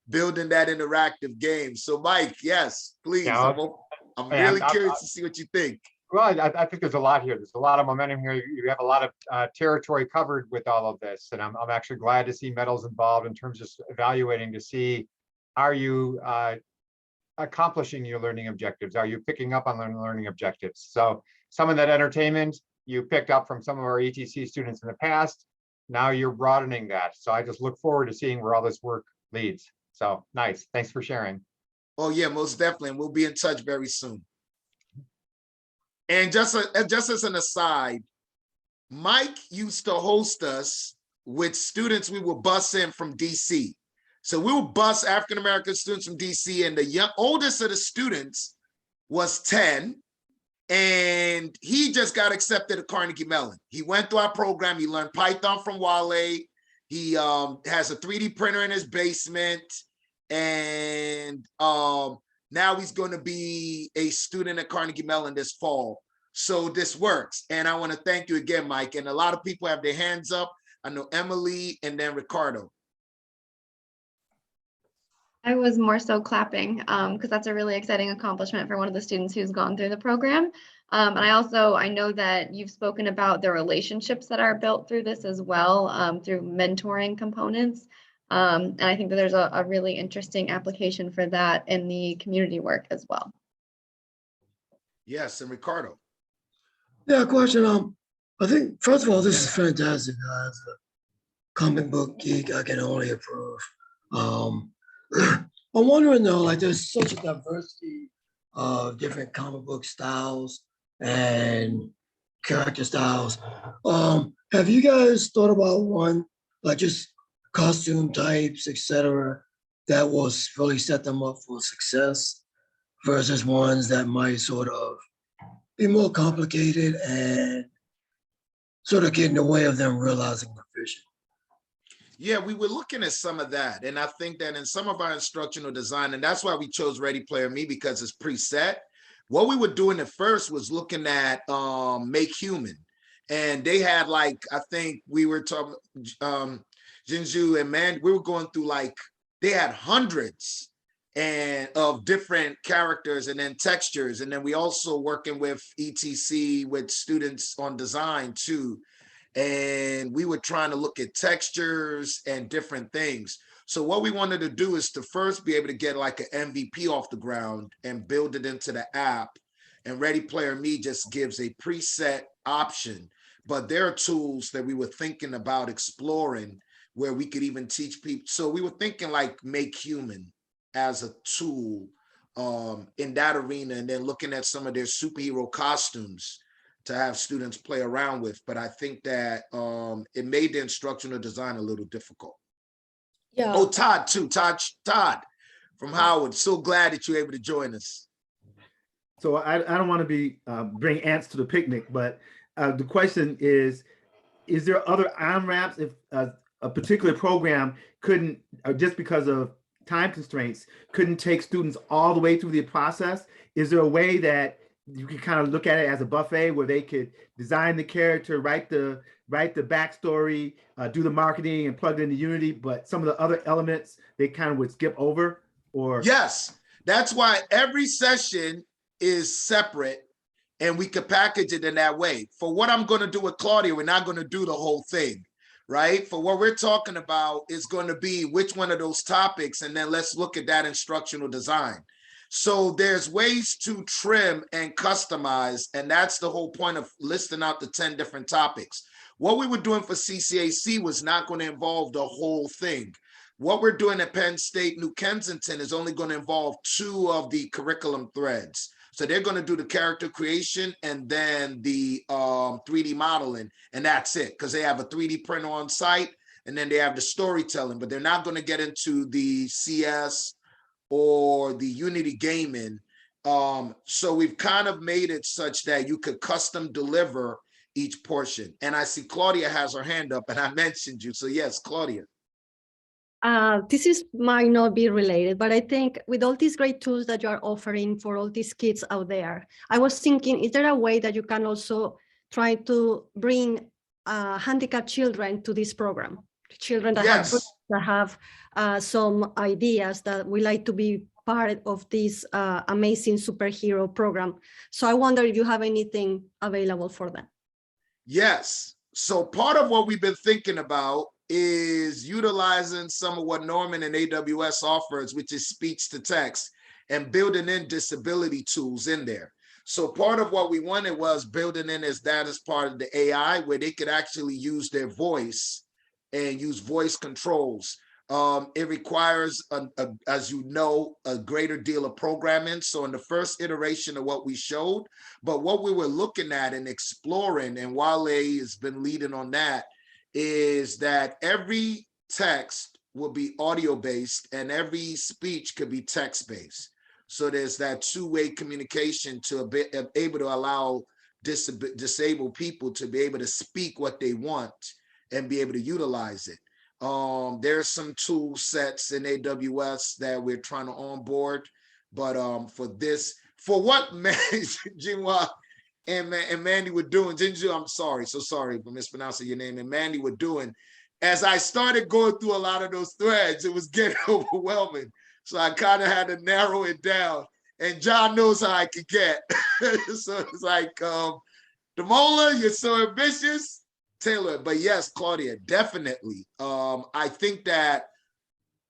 building that interactive game. So Mike, yes, please. Yeah, I'm really curious to see what you think. Well, I think there's a lot here. There's a lot of momentum here. You have a lot of territory covered with all of this. And I'm actually glad to see Metals involved in terms of evaluating to see, are you accomplishing your learning objectives? Are you picking up on learning objectives? So some of that entertainment you picked up from some of our ETC students in the past. Now you're broadening that. So I just look forward to seeing where all this work leads. So nice. Thanks for sharing. Oh yeah, most definitely. And we'll be in touch very soon. And just as an aside, Mike used to host us with students we would bus in from DC. So we would bus African-American students from DC, and the oldest of the students was 10. And he just got accepted at Carnegie Mellon. He went through our program. He learned Python from Wale. He has a 3D printer in his basement. And now he's going to be a student at Carnegie Mellon this fall. So this works. And I want to thank you again, Mike. And a lot of people have their hands up. I know Emily and then Ricardo. I was more so clapping because that's a really exciting accomplishment for one of the students who's gone through the program. And I know that you've spoken about the relationships that are built through this as well, through mentoring components. And I think that there's a really interesting application for that in the community work as well. Yes, and Ricardo. Yeah, question. I think first of all, this is fantastic. As a comic book geek, I can only approve. I'm wondering though, like there's such a diversity of different comic book styles and character styles. Have you guys thought about one, like just costume types, etc., that will really set them up for success versus ones that might sort of be more complicated and sort of get in the way of them realizing the vision? Yeah, we were looking at some of that. And I think that in some of our instructional design, and that's why we chose Ready Player Me, because it's preset. What we were doing at first was looking at Make Human. And they had like, I think we were talking, Jinju and Man, we were going through like, they had hundreds of different characters and then textures. And then we also working with ETC with students on design too. And we were trying to look at textures and different things. So what we wanted to do is to first be able to get like an MVP off the ground and build it into the app. And Ready Player Me just gives a preset option. But there are tools that we were thinking about exploring where we could even teach people. So we were thinking like Make Human as a tool in that arena, and then looking at some of their superhero costumes to have students play around with. But I think that it made the instructional design a little difficult. Yeah. Oh, Todd too. Todd from Howard. So glad that you're able to join us. So I don't want to be bring ants to the picnic, but the question is there other on-ramps if a particular program couldn't, just because of time constraints, couldn't take students all the way through the process? Is there a way that you can kind of look at it as a buffet where they could design the character, write the write the backstory, do the marketing and plug it into Unity, but some of the other elements they kind of would skip over? Or yes, that's why every session is separate and we could package it in that way. For what I'm going to do with Claudia, we're not going to do the whole thing, right? For what we're talking about is going to be which one of those topics, and then let's look at that instructional design. So there's ways to trim and customize, and that's the whole point of listing out the 10 different topics. What we were doing for CCAC was not going to involve the whole thing. What we're doing at Penn State New Kensington is only going to involve 2 of the curriculum threads. So they're going to do the character creation and then the 3D modeling, and that's it, because they have a 3D printer on site, and then they have the storytelling, but they're not going to get into the CS or the Unity gaming. So we've kind of made it such that you could custom deliver each portion. And I see Claudia has her hand up, and I mentioned you. So yes, Claudia. This might not be related, but I think with all these great tools that you are offering for all these kids out there, I was thinking, is there a way that you can also try to bring handicapped children to this program? Children that have some ideas that we like to be part of this amazing superhero program. So I wonder if you have anything available for them. Yes. So part of what we've been thinking about is utilizing some of what Norman and AWS offers, which is speech to text, and building in disability tools in there. So part of what we wanted was building in that as part of the AI, where they could actually use their voice and use voice controls. It requires, as you know, a greater deal of programming. So in the first iteration of what we showed, but what we were looking at and exploring, and Wale has been leading on that, is that every text will be audio-based and every speech could be text-based. So there's that two-way communication to be able to allow disabled people to be able to speak what they want and be able to utilize it. There's some tool sets in AWS that we're trying to onboard, but for what Jinhua and Mandy were doing, Jinju, I'm sorry, so sorry for mispronouncing your name, and Mandy were doing, as I started going through a lot of those threads, it was getting overwhelming. So I kind of had to narrow it down, and John knows how I could get. So it's like, Damola, you're so ambitious, Taylor. But yes, Claudia, definitely. I think that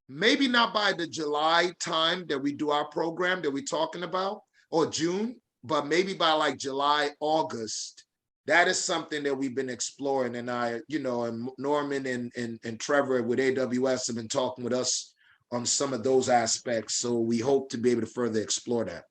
maybe not by the July time that we do our program that we're talking about, or June, but maybe by like July, August, that is something that we've been exploring. And and Norman and Trevor with AWS have been talking with us on some of those aspects. So we hope to be able to further explore that.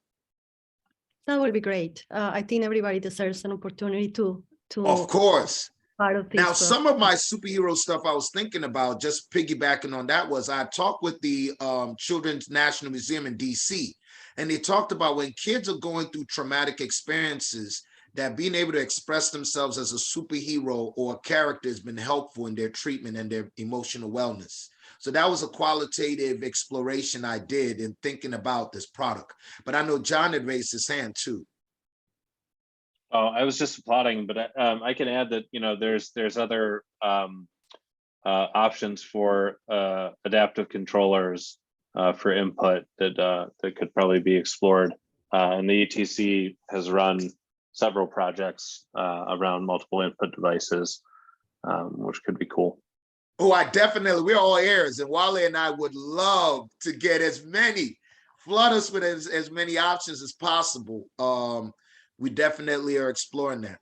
That would be great. I think everybody deserves an opportunity to of course. Part of this now, some of my superhero stuff I was thinking about, just piggybacking on that, was I talked with the Children's National Museum in DC, and they talked about when kids are going through traumatic experiences, that being able to express themselves as a superhero or a character has been helpful in their treatment and their emotional wellness. So that was a qualitative exploration I did in thinking about this product. But I know John had raised his hand too. Oh, I was just applauding, but I can add that there's other options for adaptive controllers for input that could probably be explored. And the ETC has run several projects around multiple input devices, which could be cool. Oh, we're all ears, and Wale and I would love to get flood us with as many options as possible. We definitely are exploring that.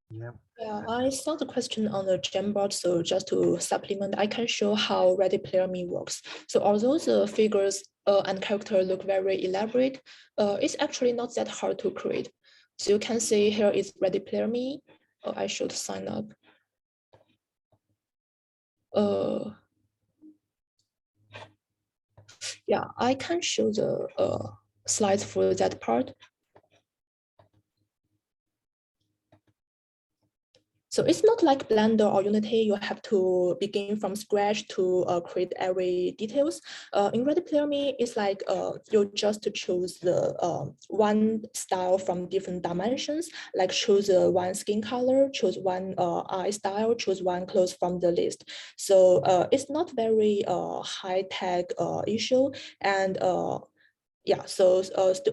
Yeah, I saw the question on the Jamboard, so just to supplement, I can show how Ready Player Me works. So although the figures and characters look very elaborate, it's actually not that hard to create. So you can see here is Ready Player Me. I should sign up. Yeah, I can show the slides for that part. So it's not like Blender or Unity, you have to begin from scratch to create every details. In Ready Player Me, it's like you just choose the one style from different dimensions, like choose one skin color, choose one eye style, choose one clothes from the list. So it's not very high-tech issue. And yeah, so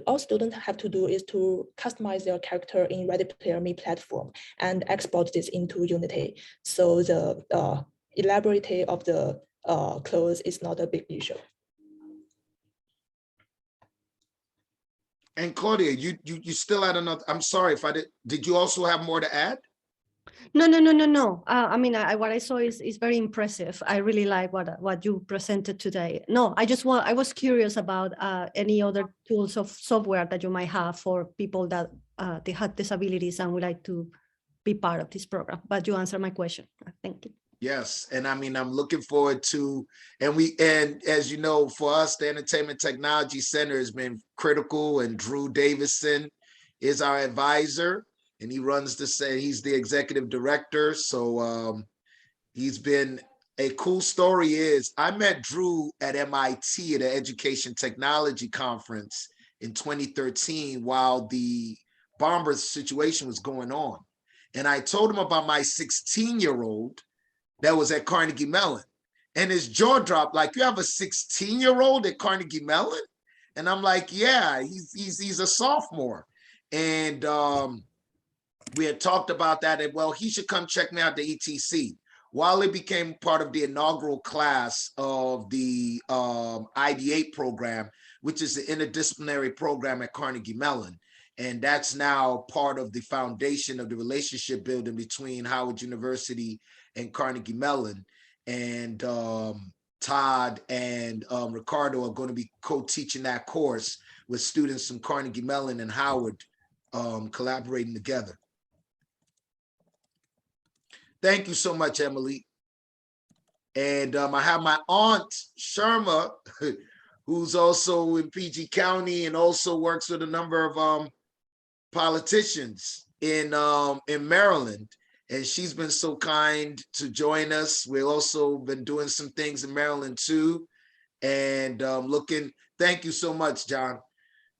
all students have to do is to customize their character in Ready Player Me platform and export this into Unity. So the elaboration of the clothes is not a big issue. And Claudia, you still had another, I'm sorry if I did you also have more to add? No. I mean, what I saw is very impressive. I really like what you presented today. No, I was curious about any other tools of software that you might have for people that they have disabilities and would like to be part of this program. But you answered my question. Thank you. Yes, and I mean, I'm looking forward to, and as you know, for us, the Entertainment Technology Center has been critical, and Drew Davison is our advisor, and he runs he's the executive director. So he's been a cool story is I met Drew at MIT at an education technology conference in 2013 while the Bomber situation was going on. And I told him about my 16-year-old that was at Carnegie Mellon. And his jaw dropped, like, you have a 16-year-old at Carnegie Mellon? And I'm like, yeah, he's a sophomore. And we had talked about that, and well, he should come check me out at the ETC. Wally became part of the inaugural class of the ID8 program, which is the interdisciplinary program at Carnegie Mellon. And that's now part of the foundation of the relationship building between Howard University and Carnegie Mellon. And Todd and Ricardo are going to be co-teaching that course with students from Carnegie Mellon and Howard collaborating together. Thank you so much, Emily. And I have my aunt, Sharma, who's also in PG County and also works with a number of politicians in Maryland. And she's been so kind to join us. We've also been doing some things in Maryland too. And thank you so much, John.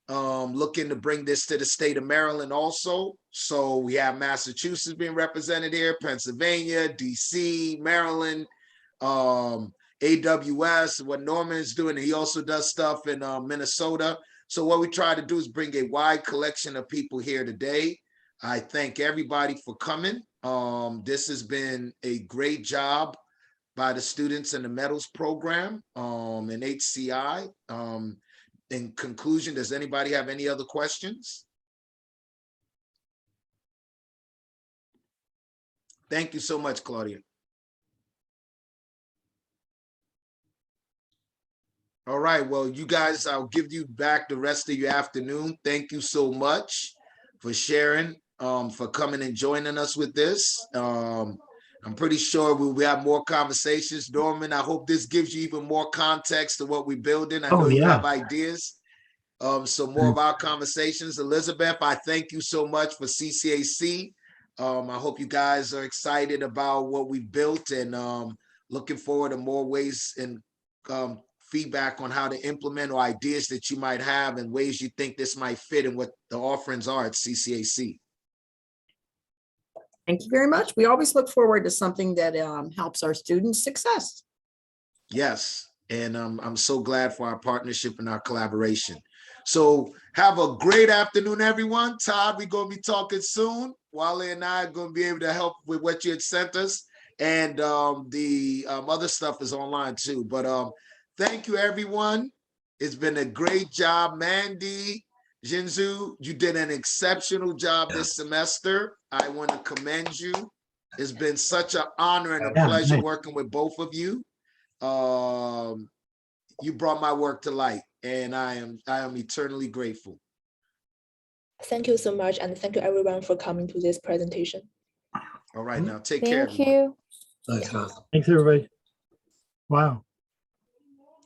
Looking to bring this to the state of Maryland also. So we have Massachusetts being represented here, Pennsylvania, DC, Maryland, AWS, what Norman is doing. He also does stuff in Minnesota. So what we try to do is bring a wide collection of people here today. I thank everybody for coming. This has been a great job by the students in the Metals program in HCI. In conclusion, does anybody have any other questions? Thank you so much, Claudia. All right, well, you guys, I'll give you back the rest of your afternoon. Thank you so much for sharing, for coming and joining us with this. I'm pretty sure we'll have more conversations. Norman, I hope this gives you even more context to what we're building. I know you have ideas. So more of our conversations. Elizabeth, I thank you so much for CCAC. I hope you guys are excited about what we've built and looking forward to more ways and feedback on how to implement or ideas that you might have and ways you think this might fit and what the offerings are at CCAC. Thank you very much. We always look forward to something that helps our students' success. Yes, and I'm so glad for our partnership and our collaboration. So have a great afternoon, everyone. Todd, we're going to be talking soon. Wally and I are going to be able to help with what you had sent us. And the other stuff is online too. But thank you, everyone. It's been a great job. Mandy, Jinzu, you did an exceptional job this semester. I want to commend you. It's been such an honor and a pleasure working with both of you. You brought my work to light, and I am eternally grateful. Thank you so much, and thank you everyone for coming to this presentation. All right, now take care. Thank you. Thanks, guys. Thanks, everybody. Wow.